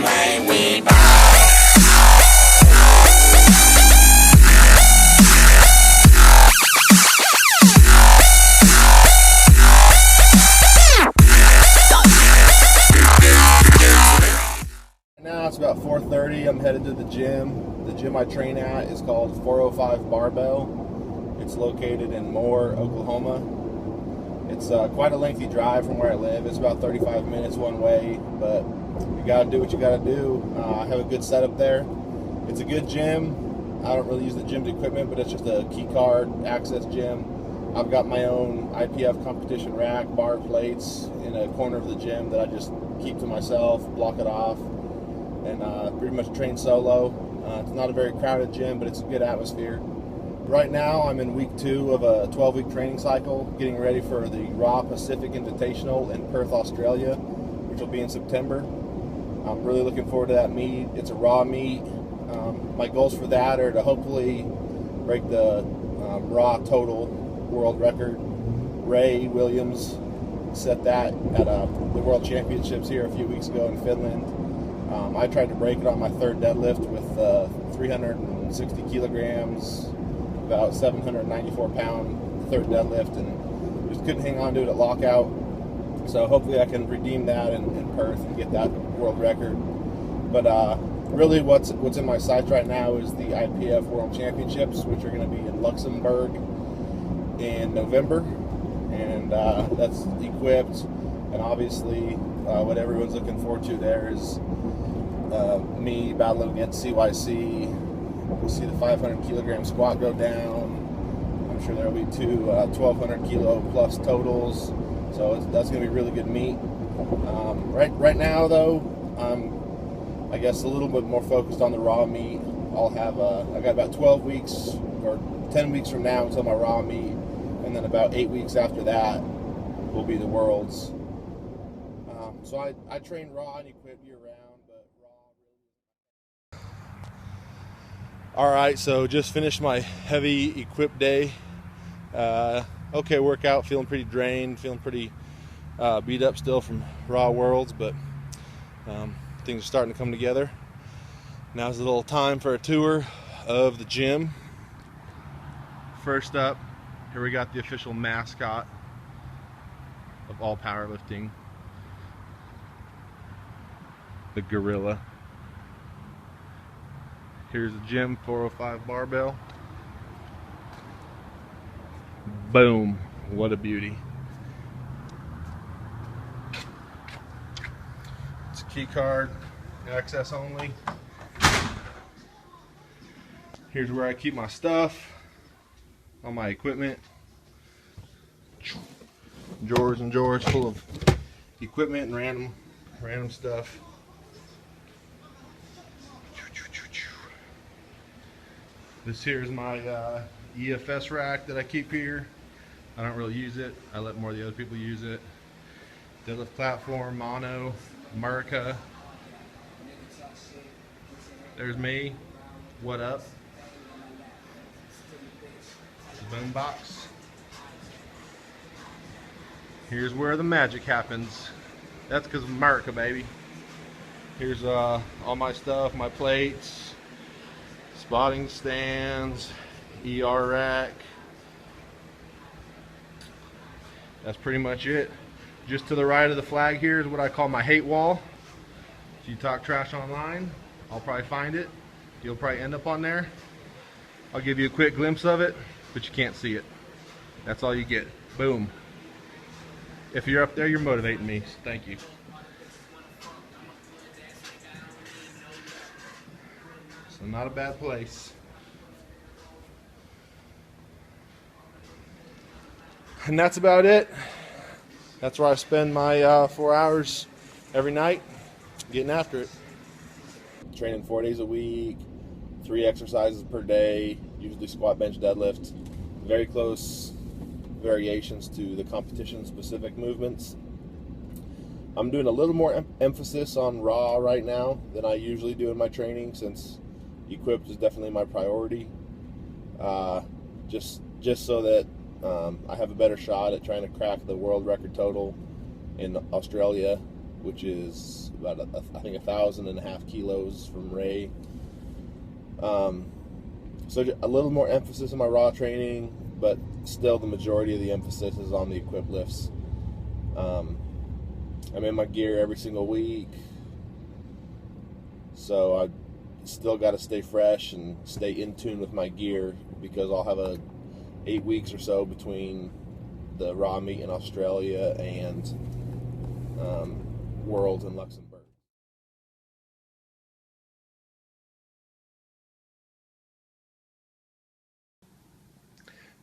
man, we Now it's about 4:30. I'm headed to the gym. The gym I train at is called 405 Barbell. It's located in Moore, Oklahoma. It's quite a lengthy drive from where I live. It's about 35 minutes one way, but you gotta do what you gotta do. I have a good setup there. It's a good gym. I don't really use the gym's equipment, but it's just a key card access gym. I've got my own IPF competition rack, bar plates in a corner of the gym that I just keep to myself, block it off, and pretty much train solo. It's not a very crowded gym, but it's a good atmosphere. Right now, I'm in week 2 of a 12-week training cycle, getting ready for the Raw Pacific Invitational in Perth, Australia, which will be in September. I'm really looking forward to that meet. It's a raw meet. My goals for that are to hopefully break the raw total world record. Ray Williams set that at the World Championships here a few weeks ago in Finland. I tried to break it on my third deadlift with 360 kilograms, about 794 pound third deadlift, and just couldn't hang on to it at lockout. So hopefully I can redeem that in Perth and get that world record. But really what's in my sights right now is the IPF World Championships, which are going to be in Luxembourg in November, and that's equipped. And obviously what everyone's looking forward to there is me battling against CYC. We'll see the 500 kilogram squat go down. I'm sure there will be 2 1,200 kilo plus totals, so that's going to be a really good meet. Right now though, I'm I guess a little bit more focused on the raw meet. I'll have I got about 12 weeks or 10 weeks from now until my raw meet, and then about 8 weeks after that will be the worlds. So I train raw and equip year round, but raw. All right, so just finished my heavy equip day. Okay workout, feeling pretty drained, feeling pretty beat up still from raw worlds, but things are starting to come together. Now's a little time for a tour of the gym. First up, here we got the official mascot of all powerlifting, the gorilla. Here's the gym, 405 barbell. Boom, what a beauty. It's a key card, access only. Here's where I keep my stuff, all my equipment. Drawers and drawers full of equipment and random stuff. This here is my EFS rack that I keep here. I don't really use it. I let more of the other people use it. Deadlift platform, mono, America. There's me. What up? Boom box. Here's where the magic happens. That's because of America, baby. Here's all my stuff, my plates, spotting stands, ER rack. That's pretty much it. Just to the right of the flag here is what I call my hate wall. If you talk trash online, I'll probably find it. You'll probably end up on there. I'll give you a quick glimpse of it, but you can't see it. That's all you get. Boom. If you're up there, you're motivating me. So thank you. So not a bad place. And that's about it. That's where I spend my 4 hours every night, getting after it. Training 4 days a week, 3 exercises per day, usually squat, bench, deadlift. Very close variations to the competition-specific movements. I'm doing a little more emphasis on raw right now than I usually do in my training, since equipped is definitely my priority. Just so that I have a better shot at trying to crack the world record total in Australia which is about I think 1,500 kilos from Ray. So a little more emphasis on my raw training, but still the majority of the emphasis is on the equip lifts. I'm in my gear every single week, so I still got to stay fresh and stay in tune with my gear, because I'll have 8 weeks or so between the raw meet in Australia and Worlds in Luxembourg.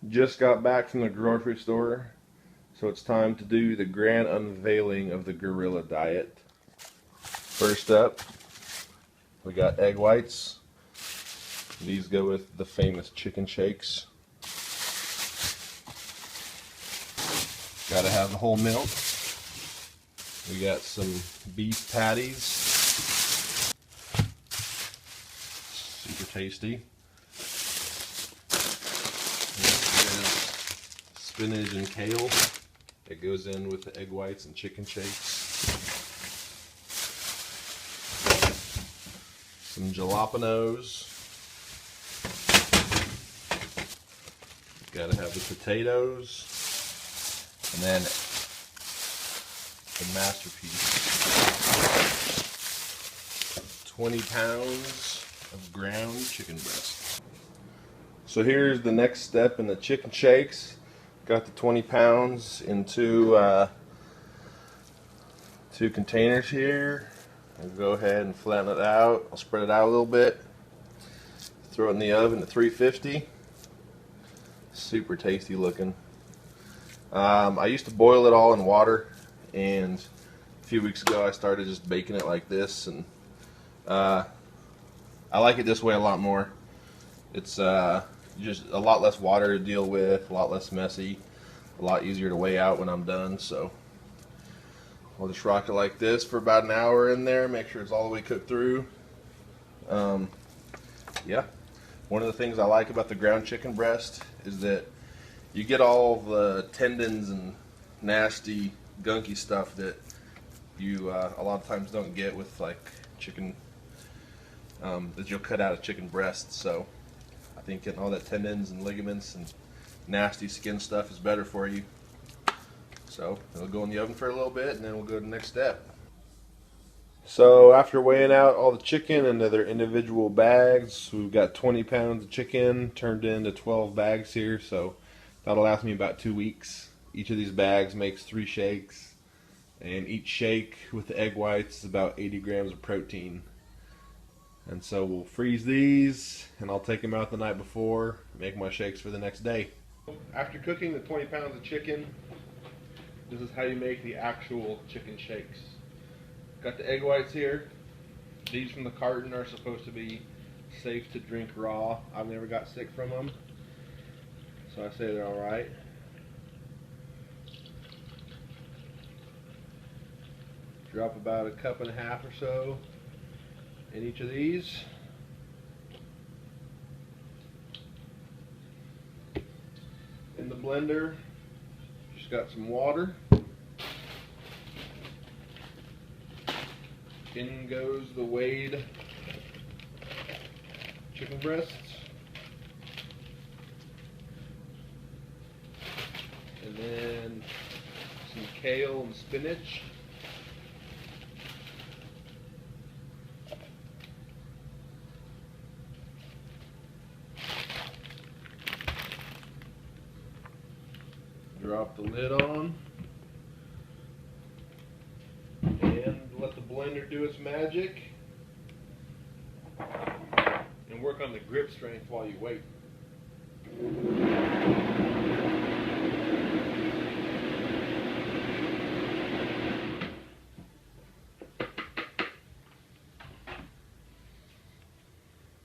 Just got back from the grocery store, so it's time to do the grand unveiling of the Gorilla Diet. First up, we got egg whites. These go with the famous chicken shakes. Gotta have the whole milk. We got some beef patties. Super tasty. Spinach and kale. It goes in with the egg whites and chicken shakes. Some jalapenos. Gotta have the potatoes. And then the masterpiece. 20 pounds of ground chicken breast. So here's the next step in the chicken shakes. Got the 20 pounds in two containers here. I'll go ahead and flatten it out. I'll spread it out a little bit. Throw it in the oven at 350. Super tasty looking. I used to boil it all in water, and a few weeks ago I started just baking it like this, and I like it this way a lot more. It's just a lot less water to deal with, a lot less messy, a lot easier to weigh out when I'm done. So I'll just rock it like this for about an hour in there, make sure it's all the way cooked through. Yeah, one of the things I like about the ground chicken breast is that you get all the tendons and nasty, gunky stuff that you a lot of times don't get with like chicken, that you'll cut out of chicken breasts. So I think getting all that tendons and ligaments and nasty skin stuff is better for you. So it'll go in the oven for a little bit, and then we'll go to the next step. So after weighing out all the chicken into their individual bags, we've got 20 pounds of chicken turned into 12 bags here, so that'll last me about 2 weeks. Each of these bags makes 3 shakes, and each shake with the egg whites is about 80 grams of protein. And so we'll freeze these, and I'll take them out the night before, make my shakes for the next day. After cooking the 20 pounds of chicken, this is how you make the actual chicken shakes. Got the egg whites here. These from the carton are supposed to be safe to drink raw. I've never got sick from them, so I say they're alright. Drop about 1.5 cups or so in each of these. In the blender, just got some water. In goes the weighed chicken breasts. And then some kale and spinach. Drop the lid on. And let the blender do its magic. And work on the grip strength while you wait.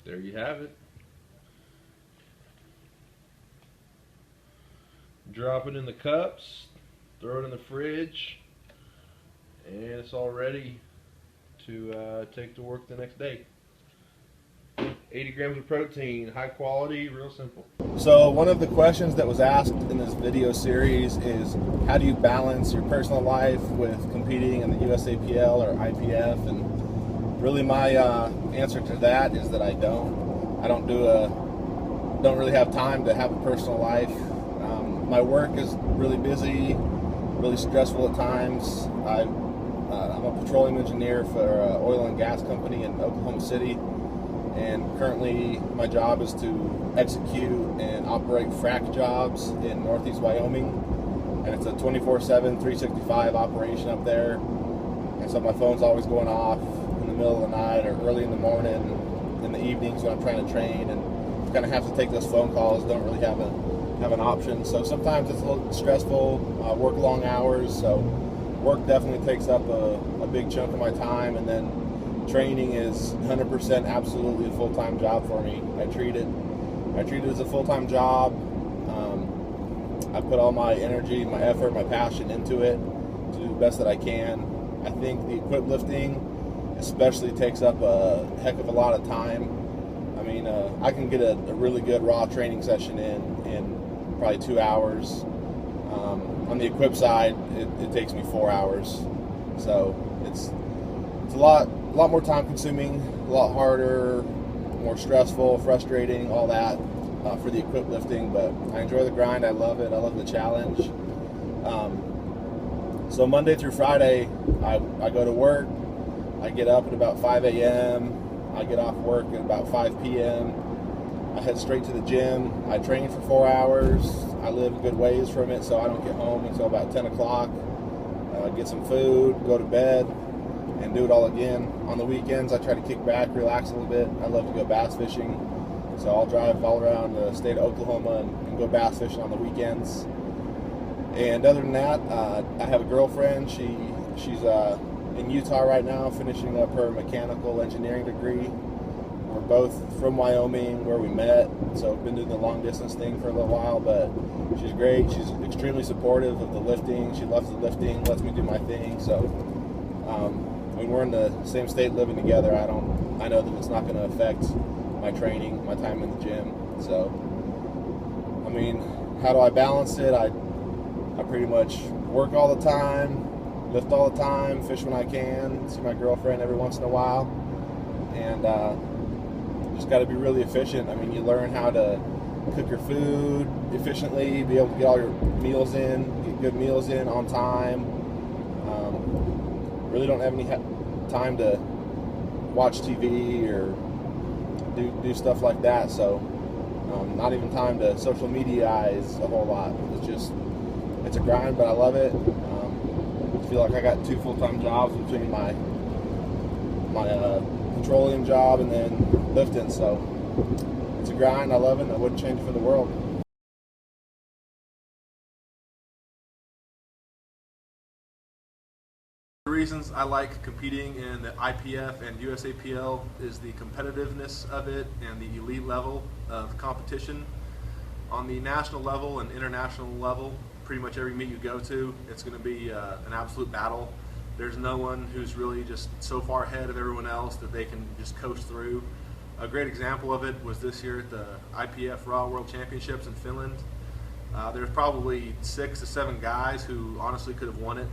There you have it. Drop it in the cups, throw it in the fridge, and it's all ready to take to work the next day. 80 grams of protein, high quality, real simple. So one of the questions that was asked in this video series is, how do you balance your personal life with competing in the USAPL or IPF? And really my answer to that is that I don't really have time to have a personal life. My work is really busy, really stressful at times. I'm a petroleum engineer for an oil and gas company in Oklahoma City, and currently my job is to execute and operate frac jobs in Northeast Wyoming, and it's a 24/7, 365 operation up there, and so my phone's always going off in the middle of the night or early in the morning, in the evenings when I'm trying to train, and kind of have to take those phone calls, don't really have an option. So sometimes it's a little stressful, work long hours, so work definitely takes up a big chunk of my time, and then training is 100% absolutely a full-time job for me. I treat it as a full-time job. I put all my energy, my effort, my passion into it to do the best that I can. I think the equip lifting especially takes up a heck of a lot of time. I mean, I can get a really good raw training session in probably 2 hours. On the equip side, it takes me 4 hours. So it's a lot more time consuming, a lot harder, more stressful, frustrating, all that for the equip lifting. But I enjoy the grind. I love it. I love the challenge. So Monday through Friday, I go to work. I get up at about 5 a.m. I get off work at about 5 p.m. I head straight to the gym. I train for 4 hours. I live a good ways from it, so I don't get home until about 10 o'clock. Get some food, go to bed, and do it all again. On the weekends, I try to kick back, relax a little bit. I love to go bass fishing, so I'll drive all around the state of Oklahoma and go bass fishing on the weekends. And other than that, I have a girlfriend. She's in Utah right now, finishing up her mechanical engineering degree. We're both from Wyoming, where we met, so I've been doing the long distance thing for a little while, but she's great. She's extremely supportive of the lifting. She loves the lifting, lets me do my thing. So when we're in the same state living together, I know that it's not going to affect my training, my time in the gym. So, I mean, how do I balance it? I pretty much work all the time, lift all the time, fish when I can, see my girlfriend every once in a while, and just got to be really efficient. I mean, you learn how to cook your food efficiently, be able to get all your meals in, get good meals in on time. Really don't have any time to watch TV or do stuff like that. So not even time to social mediaize a whole lot. It's a grind, but I love it. I feel like I got 2 full-time jobs between my petroleum job and then lifting, so it's a grind. I love it, and I wouldn't change it for the world. The reasons I like competing in the IPF and USAPL is the competitiveness of it and the elite level of competition. On the national level and international level, pretty much every meet you go to, it's going to be an absolute battle. There's no one who's really just so far ahead of everyone else that they can just coast through. A great example of it was this year at the IPF Raw World Championships in Finland. There's probably 6 to 7 guys who honestly could have won it,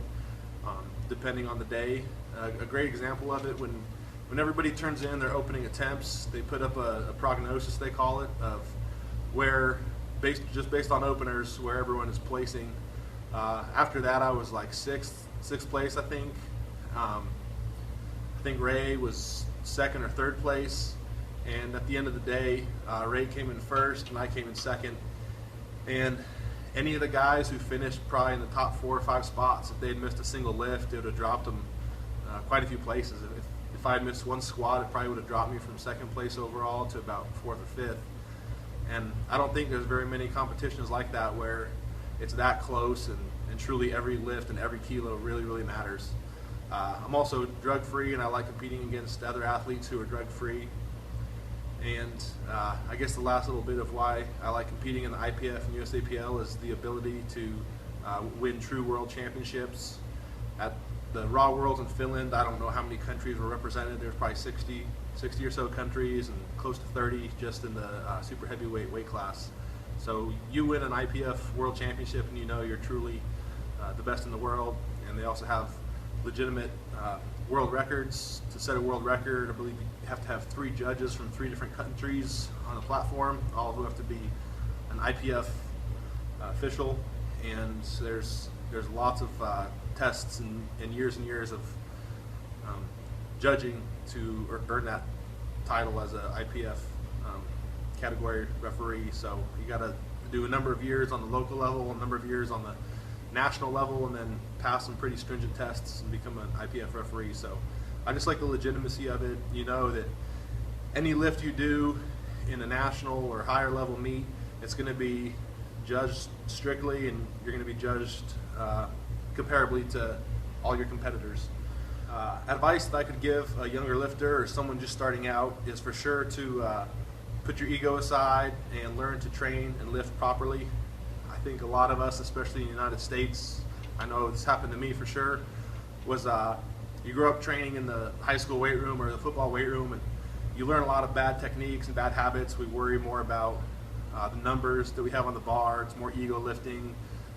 depending on the day. A great example of it, when everybody turns in their opening attempts, they put up a prognosis, they call it, of where, just based on openers, where everyone is placing. After that, I was like sixth place, I think. I think Ray was 2nd or 3rd place, and at the end of the day, Ray came in 1st and I came in 2nd. And any of the guys who finished probably in the top 4 or 5 spots, if they had missed a single lift, it would have dropped them quite a few places. If I had missed one squat, it probably would have dropped me from 2nd place overall to about 4th or 5th. And I don't think there's very many competitions like that where it's that close and truly every lift and every kilo really, really matters. I'm also drug-free, and I like competing against other athletes who are drug-free. And I guess the last little bit of why I like competing in the IPF and USAPL is the ability to win true world championships. At the Raw Worlds in Finland, I don't know how many countries were represented. There's probably 60 60 or so countries and close to 30 just in the super heavyweight weight class. So you win an IPF World Championship and you know you're truly the best in the world. And they also have legitimate world records. To set a world record, I believe you have to have 3 judges from 3 different countries on the platform, all who have to be an IPF official. And there's lots of tests and years of judging to earn that title as an IPF category referee. So you got to do a number of years on the local level, a number of years on the national level, and then pass some pretty stringent tests and become an IPF referee. So I just like the legitimacy of it. You know that any lift you do in a national or higher level meet, it's going to be judged strictly, and you're going to be judged comparably to all your competitors. Advice that I could give a younger lifter or someone just starting out is for sure to put your ego aside and learn to train and lift properly. I think a lot of us, especially in the United States, I know this happened to me for sure, was you grow up training in the high school weight room or the football weight room, and you learn a lot of bad techniques and bad habits. We worry more about the numbers that we have on the bar. It's more ego lifting,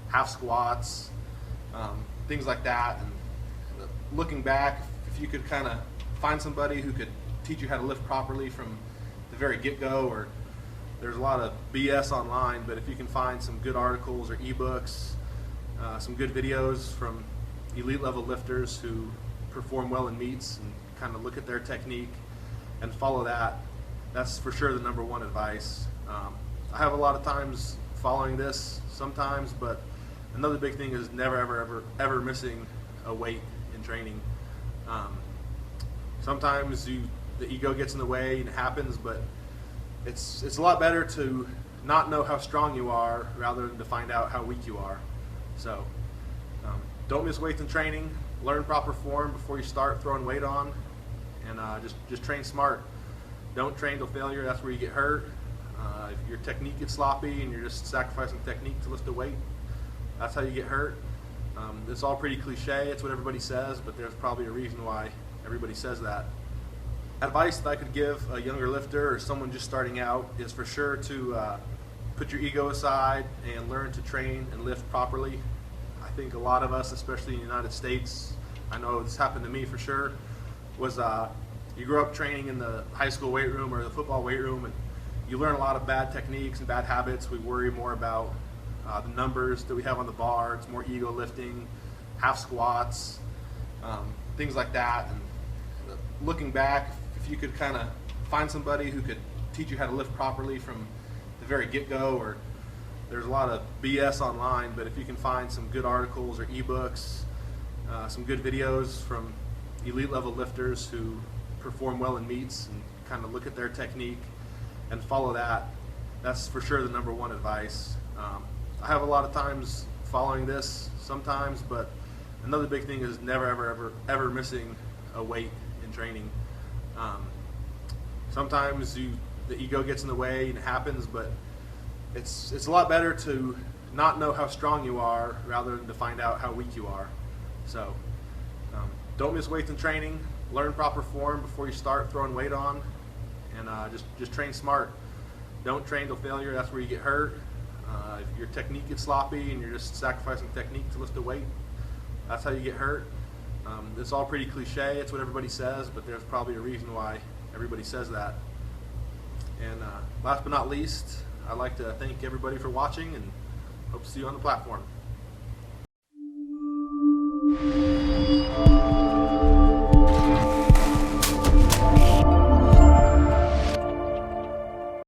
half squats, things like that. And looking back, if you could kind of find somebody who could teach you how to lift properly from the very get-go, or there's a lot of BS online, but if you can find some good articles or ebooks, some good videos from elite level lifters who perform well in meets and kind of look at their technique and follow that, that's for sure the number one advice. I have a lot of times following this sometimes, but another big thing is never ever missing a weight in training. Sometimes the ego gets in the way and it happens, but it's a lot better to not know how strong you are rather than to find out how weak you are. So don't miss weights in training. Learn proper form before you start throwing weight on, and just train smart. Don't train till failure. That's where you get hurt. If your technique gets sloppy and you're just sacrificing technique to lift a weight, that's how you get hurt. It's all pretty cliche. It's what everybody says, but there's probably a reason why everybody says that. Advice that I could give a younger lifter or someone just starting out is for sure to put your ego aside and learn to train and lift properly. I think a lot of us, especially in the United States, I know this happened to me for sure, was you grow up training in the high school weight room or the football weight room, and you learn a lot of bad techniques and bad habits. We worry more about the numbers that we have on the bar. It's more ego lifting, half squats, things like that. And looking back, if you could kind of find somebody who could teach you how to lift properly from the very get-go, or there's a lot of BS online, but if you can find some good articles or ebooks, some good videos from elite level lifters who perform well in meets and kind of look at their technique and follow that, that's for sure the number one advice. I have a lot of times following this sometimes, but another big thing is never ever missing a weight in training. Sometimes the ego gets in the way and it happens, but it's a lot better to not know how strong you are rather than to find out how weak you are. So don't miss weights in training. Learn proper form before you start throwing weight on, and just train smart. Don't train till failure. That's where you get hurt. If your technique gets sloppy and you're just sacrificing technique to lift a weight, that's how you get hurt. It's all pretty cliche. It's what everybody says, but there's probably a reason why everybody says that. And last but not least, I'd like to thank everybody for watching and hope to see you on the platform.